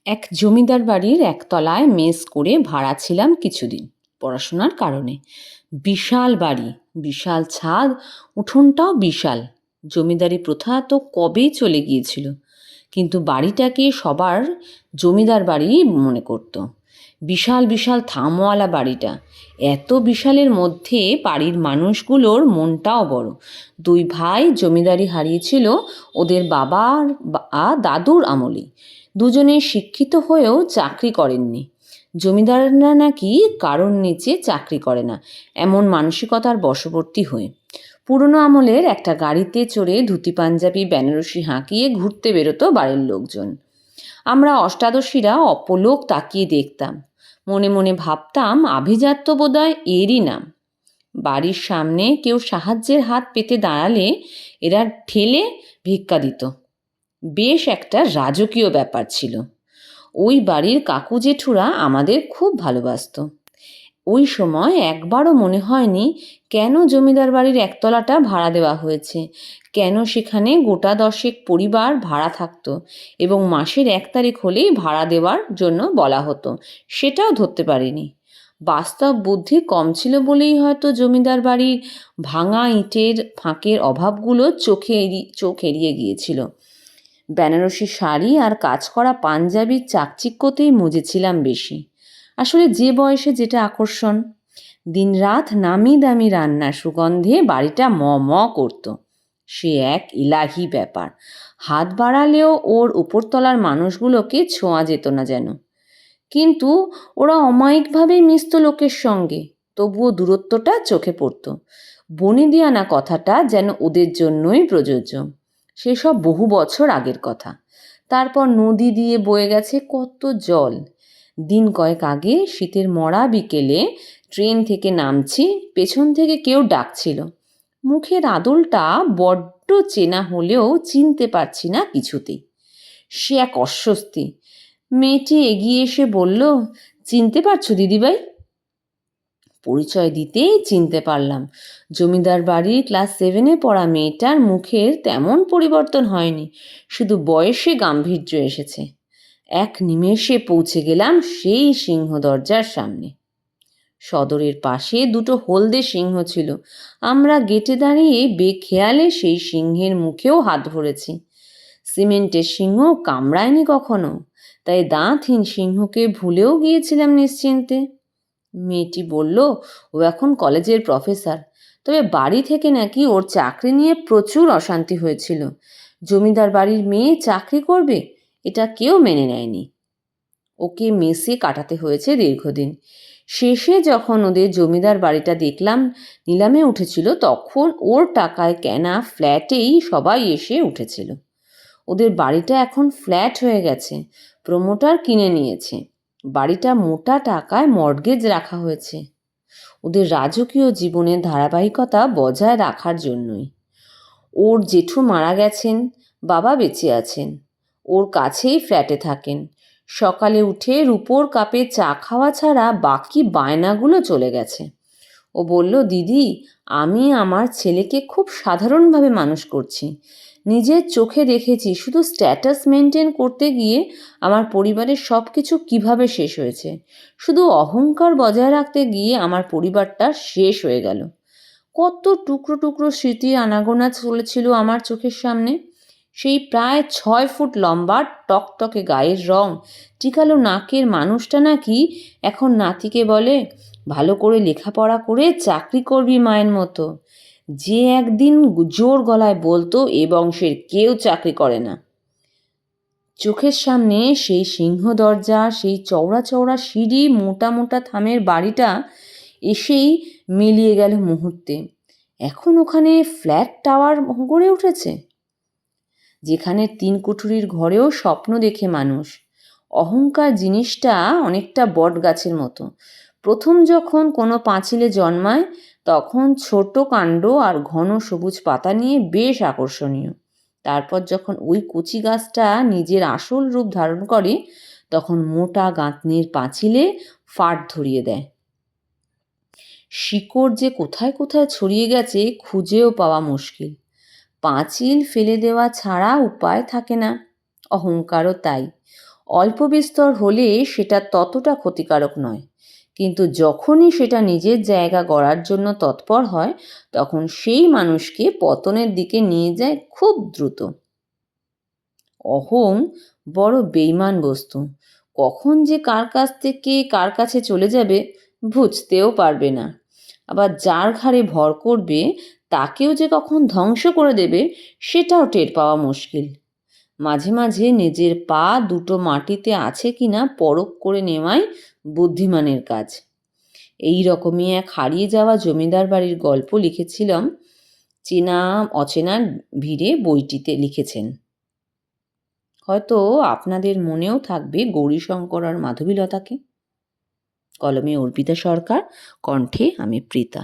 এক জমিদার বাড়ির একতলায় মেস করে ভাড়া ছিলাম কিছুদিন পড়াশোনার কারণে। বিশাল বাড়ি, বিশাল ছাদ, উঠোনটাও বিশাল। জমিদারি প্রথা তো কবেই চলে গিয়েছিল, কিন্তু বাড়িটাকে সবার জমিদার বাড়ি মনে করত। বিশাল বিশাল থামওয়ালা বাড়িটা, এত বিশালের মধ্যে বাড়ির মানুষগুলোর মনটাও বড়। দুই ভাই জমিদারি হারিয়েছিল ওদের বাবার দাদুর আমলে। দুজনে শিক্ষিত হয়েও চাকরি করেননি। জমিদাররা নাকি কারোর নিচে চাকরি করে না, এমন মানসিকতার বশবর্তী হয়ে পুরনো আমলের একটা গাড়িতে চড়ে ধুতি পাঞ্জাবি বেনারসি হাঁকিয়ে ঘুরতে বেরোতো বাড়ির লোকজন। আমরা অষ্টাদশীরা অপলোক তাকিয়ে দেখতাম, মনে মনে ভাবতাম আভিজাত্য বোধহয় এরই নাম। বাড়ির সামনে কেউ সাহায্যের হাত পেতে দাঁড়ালে এরা ঠেলে ভিক্ষা দিত। বেশ একটা রাজকীয় ব্যাপার ছিল। ওই বাড়ির কাকু জেঠুরা আমাদের খুব ভালোবাসত। ওই সময় একবারও মনে হয়নি কেন জমিদার বাড়ির একতলাটা ভাড়া দেওয়া হয়েছে, কেন সেখানে গোটা 10 পরিবার ভাড়া থাকতো এবং মাসের 1 তারিখ হলেই ভাড়া দেওয়ার জন্য বলা হতো, সেটাও ধরতে পারিনি। বাস্তব বুদ্ধি কম ছিল বলেই হয়তো জমিদার বাড়ির ভাঙা ইটের ফাঁকের অভাবগুলো চোখ এড়িয়ে গিয়েছিল। বেনারসি শাড়ি আর কাজ করা পাঞ্জাবির চাকচিক্যতেই মজেছিলাম বেশি। আসলে যে বয়সে যেটা আকর্ষণ। দিনরাত নামি দামি রান্নার সুগন্ধে বাড়িটা ম ম করত। সে এক ইলাহি ব্যাপার। হাত বাড়ালেও ওর উপরতলার মানুষগুলোকে ছোঁয়া যেত না যেন। কিন্তু ওরা অমায়িকভাবেই মিশত লোকের সঙ্গে, তবুও দূরত্বটা চোখে পড়ত। বনেদিয়ানা কথাটা যেন ওদের জন্যই প্রযোজ্য। সেসব বহু বছর আগের কথা। তারপর নদী দিয়ে বয়ে গেছে কত জল। দিন কয়েক আগে শীতের মরা বিকেলে ট্রেন থেকে নামছি, পেছন থেকে কেউ ডাকছিল। মুখের আদলটা বড্ড চেনা হলেও চিনতে পারছি না কিছুতেই। সে এক অস্বস্তি। মেয়েটি এগিয়ে এসে বলল, চিনতে পারছো দিদিভাই? পরিচয় দিতেই চিনতে পারলাম। জমিদার বাড়ির ক্লাস 7-এ পড়া মেয়েটার মুখের তেমন পরিবর্তন হয়নি, শুধু বয়সে গাম্ভীর্য এসেছে। এক নিমেষে পৌঁছে গেলাম সেই সিংহ দরজার সামনে। সদরের পাশে 2টো হলদে সিংহ ছিল। আমরা গেটে দাঁড়িয়ে বেখেয়ালে সেই সিংহের মুখেও হাত ভরেছি। সিমেন্টের সিংহ কামড়ায়নি কখনো, তাই দাঁতহীন সিংহকে ভুলেও গিয়েছিলাম নিশ্চিন্তে। মেয়েটি বলল, ও এখন কলেজের প্রফেসর, তবে বাড়ি থেকে নাকি ওর চাকরি নিয়ে প্রচুর অশান্তি হয়েছিল। জমিদার বাড়ির মেয়ে চাকরি করবে, এটা কেউ মেনে নেয়নি। ওকে মেসে কাটাতে হয়েছে দীর্ঘদিন। শেষে যখন ওদের জমিদার বাড়িটা দেখলাম নিলামে উঠেছিল, তখন ওর টাকায় কেনা ফ্ল্যাটেই সবাই এসে উঠেছিল। ওদের বাড়িটা এখন ফ্ল্যাট হয়ে গেছে, প্রমোটার কিনে নিয়েছে। বাড়িটা মোটা টাকায় মর্টগেজ রাখা হয়েছে, ওদের রাজকীয় জীবনের ধারাবাহিকতা বজায় রাখার জন্যই। ওর জেঠু মারা গেছেন, বাবা বেঁচে আছেন, ওর কাছেই ফ্ল্যাটে থাকেন। সকালে উঠে রুপোর কাপে চা খাওয়া ছাড়া বাকি বায়নাগুলো চলে গেছে। ও বলল, দিদি, আমি আমার ছেলেকে খুব সাধারণভাবে মানুষ করছি। নিজের চোখে দেখেছি শুধু স্ট্যাটাস মেনটেন করতে গিয়ে আমার পরিবারের সব কিছু কীভাবে শেষ হয়েছে। শুধু অহংকার বজায় রাখতে গিয়ে আমার পরিবারটা শেষ হয়ে গেল। কত টুকরো টুকরো স্মৃতি আনাগোনা চলেছিল আমার চোখের সামনে। সেই প্রায় 6 ফুট লম্বা টকটকে গায়ের রং, টিকালো নাকের মানুষটা নাকি এখন নাতিকে বলে, ভালো করে লেখাপড়া করে চাকরি করবি মায়ের মতো। যে একদিন জোর গলায় বলতো এ বংশের কেউ চাকরি করে না। চোখের সামনে সেই সিংহ দরজা, সেই চওড়া চওড়া সিঁড়ি, মোটা মোটা থামের বাড়িটা এসেই মিলিয়ে গেল মুহূর্তে। এখন ওখানে ফ্ল্যাট টাওয়ার গড়ে উঠেছে, যেখানে 3 কুঠুরির ঘরেও স্বপ্ন দেখে মানুষ। অহংকার জিনিসটা অনেকটা বট গাছের মতো। প্রথম যখন কোনো পাঁচিলে জন্মায়, তখন ছোট কাণ্ড আর ঘন সবুজ পাতা নিয়ে বেশ আকর্ষণীয়। তারপর যখন ওই কচি গাছটা নিজের আসল রূপ ধারণ করে, তখন মোটা গাঁথনির পাঁচিলে ফাট ধরিয়ে দেয়। শিকড় যে কোথায় কোথায় ছড়িয়ে গেছে খুঁজেও পাওয়া মুশকিল। পাঁচিল ফেলে দেওয়া ছাড়া উপায় থাকে না। অহংকারও তাই। অল্প বিস্তর হলে সেটা ততটা ক্ষতিকারক নয়, কিন্তু যখনই সেটা নিজের জায়গা গড়ার জন্য তৎপর হয় তখন সেই মানুষকে পতনের দিকে নিয়ে যায় খুব দ্রুত। অহং বড় বেইমান বস্তু, কখন যে কার কাছ থেকে কার কাছে চলে যাবে বুঝতেও পারবে না। আবার যার ঘাড়ে ভর করবে তাকেও যে কখন ধ্বংস করে দেবে সেটাও টের পাওয়া মুশকিল। মাঝে মাঝে নিজের পা দুটো মাটিতে আছে কিনা পরখ করে নেওয়াই বুদ্ধিমানের কাজ। এই রকমই এক হারিয়ে যাওয়া জমিদার বাড়ির গল্প লিখেছিলাম চেনা অচেনা ভিড়ে বইটিতে লিখেছেন। হয়তো আপনাদের মনেও থাকবে গৌরীশঙ্কর আর মাধবীলতাকে। কলমে অর্পিতা সরকার, কণ্ঠে আমি প্রীতা।